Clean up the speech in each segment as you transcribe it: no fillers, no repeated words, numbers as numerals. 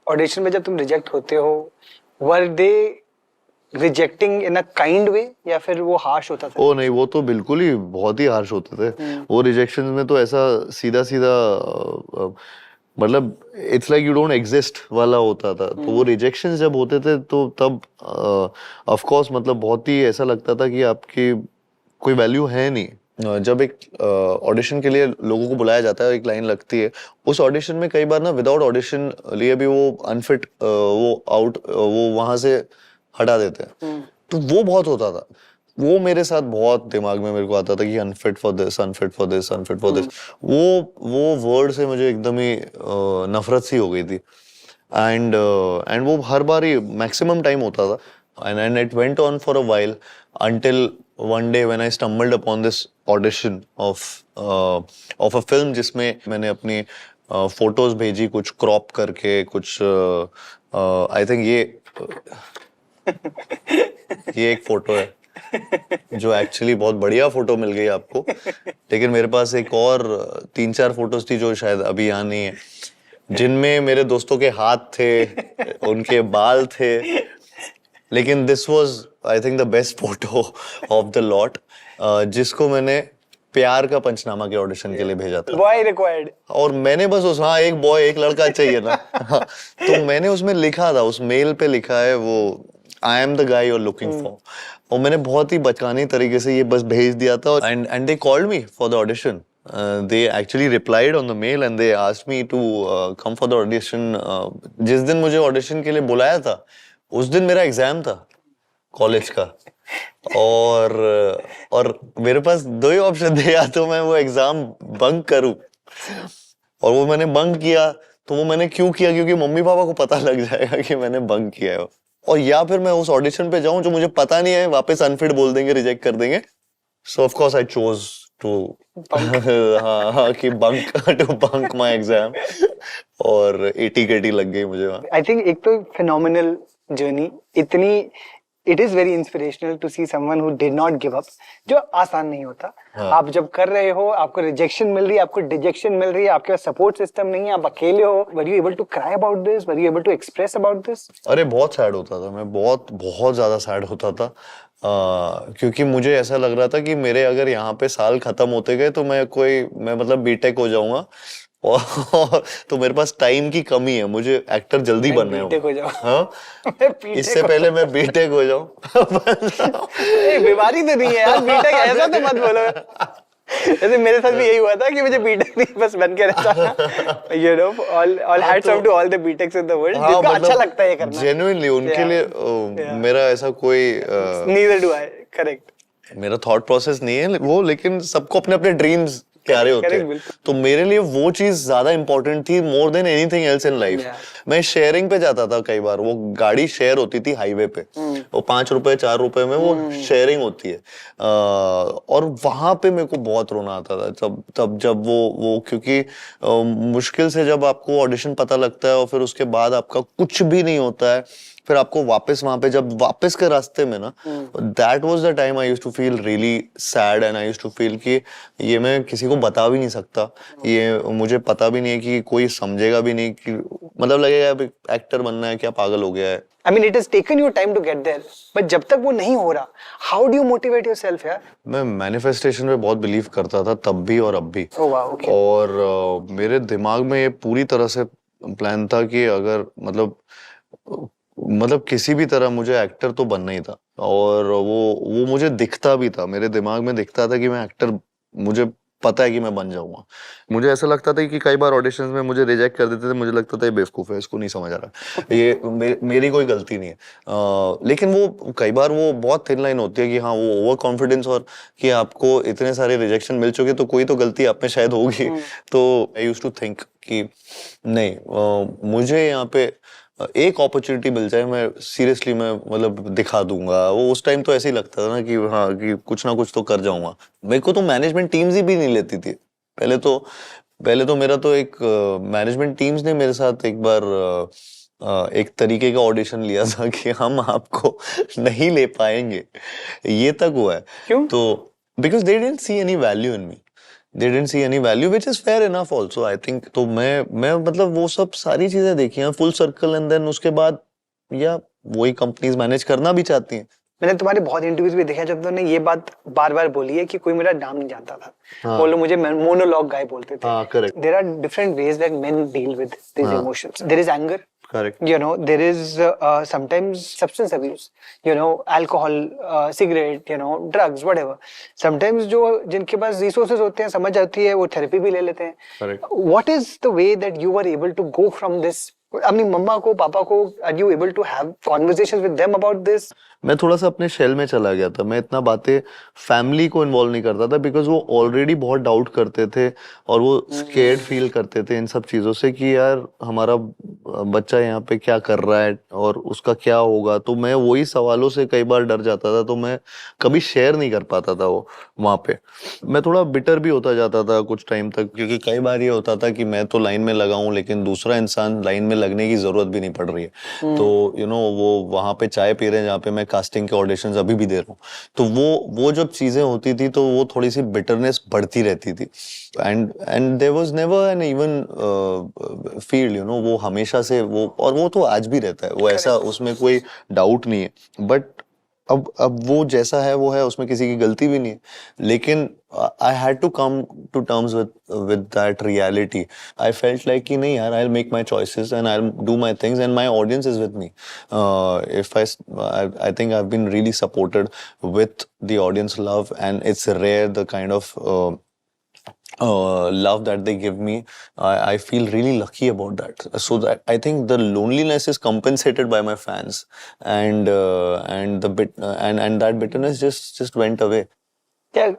Audition में जब तुम रिजेक्ट होते हो, वर दे रिजेक्टिंग इन अ काइंड वे या फिर वो हार्श होता था? ओ नहीं, वो तो बिल्कुल ही बहुत ही हार्श होते थे। वो रिजेक्शन में तो ऐसा सीधा सीधा मतलब it's like you don't exist वाला होता था। तो वो रिजेक्शन जब होते थे तो तब ऑफ कोर्स मतलब बहुत ही ऐसा लगता था कि आपकी कोई वैल्यू है नहीं। जब एक ऑडिशन के लिए लोगों को बुलाया जाता है, एक लाइन लगती है, उस ऑडिशन में कई बार ना विदाउट ऑडिशन लिए भी वो अनफिट वो आउट वो वहां से हटा देते हैं। तो वो बहुत होता था, वो मेरे साथ बहुत दिमाग में मेरे को आता था कि unfit for this, unfit for this, unfit for this. वो वर्ड से मुझे एकदम ही नफरत सी हो गई थी। एंड वो हर बार ही मैक्सिमम टाइम होता था। And it went on for a while until one day when I stumbled upon this audition of a film जिसमें मैंने अपनी फोटोज भेजी, कुछ क्रॉप करके, कुछ आई थिंक ये एक फोटो है जो एक्चुअली बहुत बढ़िया फोटो मिल गई आपको, लेकिन मेरे पास एक और 3-4 फोटोज थी जो शायद अभी यहाँ नहीं है, जिनमें मेरे दोस्तों के हाथ थे, उनके बाल थे, लेकिन this was I think the best photo of the lot, जिसको मैंने प्यार का पंचनामा के ऑडिशन के लिए भेजा था। Boy required. और मैंने बस उस एक बॉय, एक लड़का चाहिए ना। तो मैंने उसमें लिखा था, उस मेल पे लिखा है वो, I am the guy you are looking for. और मैंने बहुत ही बचकानी तरीके से ये बस भेज दिया था। And they called me for the audition. They actually replied on the mail and they asked me to come for the audition. जिस दिन मुझे ऑडिशन के लिए बुलाया था उस दिन मेरा एग्जाम था कॉलेज का, और मेरे पास 2 ही ऑप्शन थे, या तो मैं वो एग्जाम बंक करूं, और वो मैंने बंक किया। तो वो मैंने क्यों किया, क्योंकि मम्मी पापा को पता लग जाएगा कि मैंने बंक किया है, और या फिर मैं उस ऑडिशन पे जाऊं जो मुझे पता नहीं है, वापस अनफिट बोल देंगे, रिजेक्ट कर देंगे। So of course I chose to हाँ कि बंक माय एग्जाम, और 80 लग गई मुझे वहाँ। आई थिंक एक तो फिनोमिनल जर्नी, इतनी it is very inspirational to see someone who did not give up, जो आसान नहीं होता। आप जब कर रहे हो, आपको रिजेक्शन मिल रही है, आपको डिजेक्शन मिल रही है, आपके पास सपोर्ट सिस्टम नहीं है, आप अकेले हो, were you able to cry about this, were you able to express about this? अरे बहुत सैड होता था मैं, बहुत बहुत ज्यादा सैड होता था, क्योंकि मुझे ऐसा लग रहा था कि मेरे अगर यहाँ पे साल खत्म होते गए तो मैं मतलब बीटेक हो जाऊंगा, और तो मेरे पास टाइम की कमी है, मुझे एक्टर जल्दी बनना है। बीटेक हो जाओ। हाँ, इससे पहले मैं बीटेक हो जाऊं। बीमारी तो नहीं है यार बीटेक, ऐसा तो मत बोलो। जैसे मेरे साथ भी यही हुआ था कि मुझे बीटेक नहीं बस बन के रहता। You know, all hats off to all the BTechs in the world, जिनको अच्छा लगता है ये करना। जेन्युइनली उनके लिए मेरा ऐसा कोई नीदर डू आई, करेक्ट, मेरा थॉट प्रोसेस नहीं है वो, लेकिन सबको अपने अपने ड्रीम्स प्यारे होते हैं। तो मेरे लिए वो चीज ज्यादा इंपॉर्टेंट थी more than anything else in life. मैं शेयरिंग पे जाता था कई बार, वो गाड़ी शेयर होती थी हाईवे पे, वो 5 रुपए 4 रुपए में वो शेयरिंग होती है, और वहां पे मेरे को बहुत रोना आता था तब जब वो क्योंकि मुश्किल से जब आपको ऑडिशन पता लगता है और फिर उसके बाद आपका कुछ भी नहीं होता है, फिर आपको वापस वहां पे जब वापस के रास्ते में ना, that was the time I used to feel really sad, and I used to feel कि ये मैं किसी को बता भी नहीं सकता, ये मुझे पता भी नहीं है कि कोई समझेगा भी नहीं, कि मतलब लगेगा अब एक्टर बनना है क्या, पागल हो गया है। I mean, it has taken you time to get there, but जब तक वो नहीं हो रहा, how do you motivate yourself यार? मैं मैनिफेस्टेशन पे बहुत बिलीव करता था तब भी और अब भी। Oh wow, okay. और मेरे दिमाग में ये पूरी तरह से प्लान था कि अगर मतलब किसी भी तरह मुझे एक्टर तो बनना ही था, और वो मुझे दिखता भी था, मेरे दिमाग में दिखता था कि मैं एक्टर, मुझे पता है कि मैं बन जाऊंगा। मुझे ऐसा लगता था कि कई बार ऑडिशंस में मुझे रिजेक्ट कर देते थे, मुझे लगता था ये बेवकूफ है, इसको नहीं समझ आ रहा, ये मेरी कोई गलती नहीं है। लेकिन वो कई बार वो बहुत थिन लाइन होती है कि हाँ वो ओवर कॉन्फिडेंस, और कि आपको इतने सारे रिजेक्शन मिल चुके तो कोई तो गलती आप में शायद होगी। तो आई यूज्ड टू थिंक कि नहीं, मुझे यहाँ पे एक अपॉर्चुनिटी मिल जाए, मैं सीरियसली मैं मतलब दिखा दूंगा। वो उस टाइम तो ऐसे ही लगता था ना कि हाँ कि कुछ ना कुछ तो कर जाऊंगा। मेरे को तो मैनेजमेंट टीम्स ही भी नहीं लेती थी पहले तो मेरा तो एक मैनेजमेंट टीम्स ने मेरे साथ एक बार एक तरीके का ऑडिशन लिया था कि हम आपको नहीं ले पाएंगे, ये तक हुआ है। क्यों? तो because they didn't see any value in me, they didn't see any value, which is fair enough also, I think. तो मैं मतलब वो सब सारी चीजें देखी हैं, full circle, and then उसके बाद या वही कंपनीज मैनेज करना भी चाहती हैं. मैंने तुम्हारे बहुत इंटरव्यूज भी देखा जब तुमने ये बात बार बार बोली है कि कोई मेरा नाम नहीं जानता था. हाँ. वो लोग मुझे मोनोलॉग गाय बोलते थे. हाँ, correct. There are different ways that men deal with these हाँ. emotions. There is anger. Correct. You know, there is sometimes substance abuse. You know, alcohol, cigarette, you know, drugs, whatever. Sometimes जो जिनके पास resources होते हैं, समझ आती है, वो therapy भी ले लेते हैं. Correct. What is the way that you were able to go from this? अपनी मम्मा को, पापा को, are you able to have conversations with them about this? मैं थोड़ा सा अपने शेल में चला गया था. मैं इतना बातें फैमिली को इन्वॉल्व नहीं करता था, बिकॉज वो ऑलरेडी बहुत डाउट करते थे और वो स्केर्ड फील करते थे इन सब चीज़ों से कि यार हमारा बच्चा यहाँ पे क्या कर रहा है और उसका क्या होगा. तो मैं वही सवालों से कई बार डर जाता था, तो मैं कभी शेयर नहीं कर पाता था वो वहाँ पे. मैं थोड़ा बिटर भी होता जाता था कुछ टाइम तक, क्योंकि कई बार ये होता था कि मैं तो लाइन में लगा हूँ लेकिन दूसरा इंसान लाइन में लगने की जरूरत भी नहीं पड़ रही है. तो यू नो वो वहाँ पे चाय पी रहे हैं जहाँ पे मैं कास्टिंग के ऑडिशंस अभी भी दे रहा हूँ. तो वो जब चीजें होती थी तो वो थोड़ी सी बिटरनेस बढ़ती रहती थी. And there was never an even field, you know, वो हमेशा से वो, और वो तो आज भी रहता है वो ऐसा, उसमें कोई डाउट नहीं है. बट अब वो जैसा है वो है, उसमें किसी की गलती भी नहीं है. लेकिन I had to come to terms with that reality. I felt like कि नहीं यार, I'll make my choices and I'll do my things and my audience is with me. If I think I've been really supported with the audience love, and it's rare the kind of love that they give me. I feel really lucky about that. So that I think the loneliness is compensated by my fans, and that bitterness just went away. क्या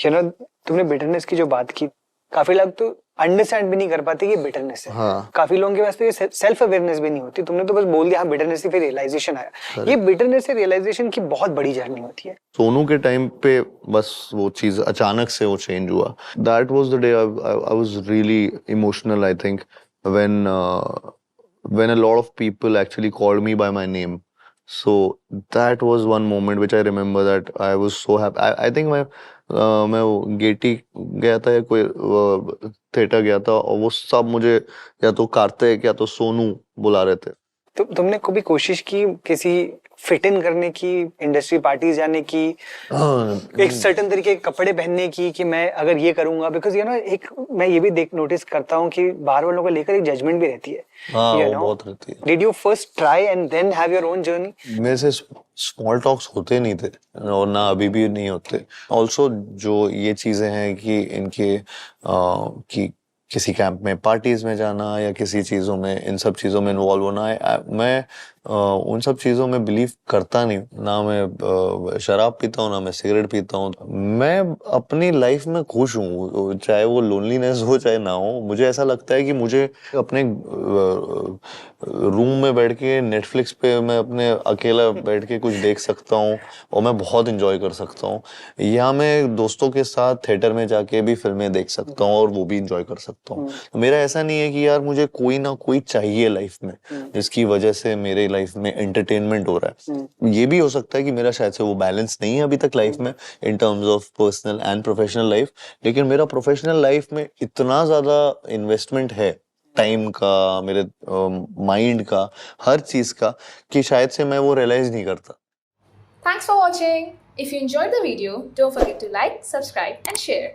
you know, तुमने bitterness की जो बात की, काफी लोग तो understand भी नहीं कर पाते कि बिटरनेस है. हाँ. काफी लोगों के पास तो ये सेल्फ अवेयरनेस भी नहीं होती. तुमने तो बस बोल दिया हाँ बिटरनेस से फिर रियलाइजेशन आया. ये बिटरनेस से रियलाइजेशन की बहुत बड़ी जर्नी होती है. सोनू के टाइम पे बस वो चीज अचानक से वो चेंज हुआ. That was the day I was really emotional, I think, when a lot of people actually called me by my name. So that was one moment which I remember that I was so happy. I think मैं वो Getty गया था या कोई theatre गया था और वो सब मुझे या तो कार्तिक या तो सोनू बुला रहे थे. तुमने कभी कोशिश की किसी फिट इन करने की, इंडस्ट्री पार्टी जाने की, एक सर्टेन तरीके के कपड़े पहनने की कि मैं अगर ये करूंगा, बिकॉज यू नो एक मैं ये भी नोटिस करता हूँ कि बाहर वालों को लेकर एक जजमेंट भी रहती है. वो बहुत रहती है. Did you first try and then have your own journey? मेरे से स्मॉल टॉक्स होते नहीं थे और ना अभी भी नहीं होते. ऑल्सो जो ये चीजें हैं कि इनके कि किसी कैंप में, पार्टीज में जाना या किसी चीजों में, इन सब चीजों में इन्वॉल्व होना है, मैं उन सब चीजों में बिलीव करता नहीं. ना मैं शराब पीता हूँ, ना मैं सिगरेट पीता हूँ. मैं अपनी लाइफ में खुश हूँ, चाहे वो लोनलीनेस हो चाहे ना हो. मुझे ऐसा लगता है कि मुझे अपने रूम में बैठ के नेटफ्लिक्स पे मैं अपने अकेला बैठ के कुछ देख सकता हूँ और मैं बहुत इंजॉय कर सकता हूँ. या मैं दोस्तों के साथ थिएटर में जाके भी फिल्में देख सकता हूँ और वो भी इंजॉय कर सकता हूँ. मेरा ऐसा नहीं है कि यार मुझे कोई ना कोई चाहिए लाइफ में जिसकी वजह से मेरे लाइफ में एंटरटेनमेंट हो रहा है. ये भी हो सकता है कि मेरा शायद से वो बैलेंस नहीं है अभी तक लाइफ में in terms of personal and professional life. लेकिन मेरा प्रोफेशनल लाइफ में इतना ज्यादा इन्वेस्टमेंट है, टाइम का, मेरे माइंड का, हर चीज का, कि शायद से मैं वो रियलाइज नहीं करता. Thanks for watching. If you enjoyed the video, don't forget to like, subscribe and share.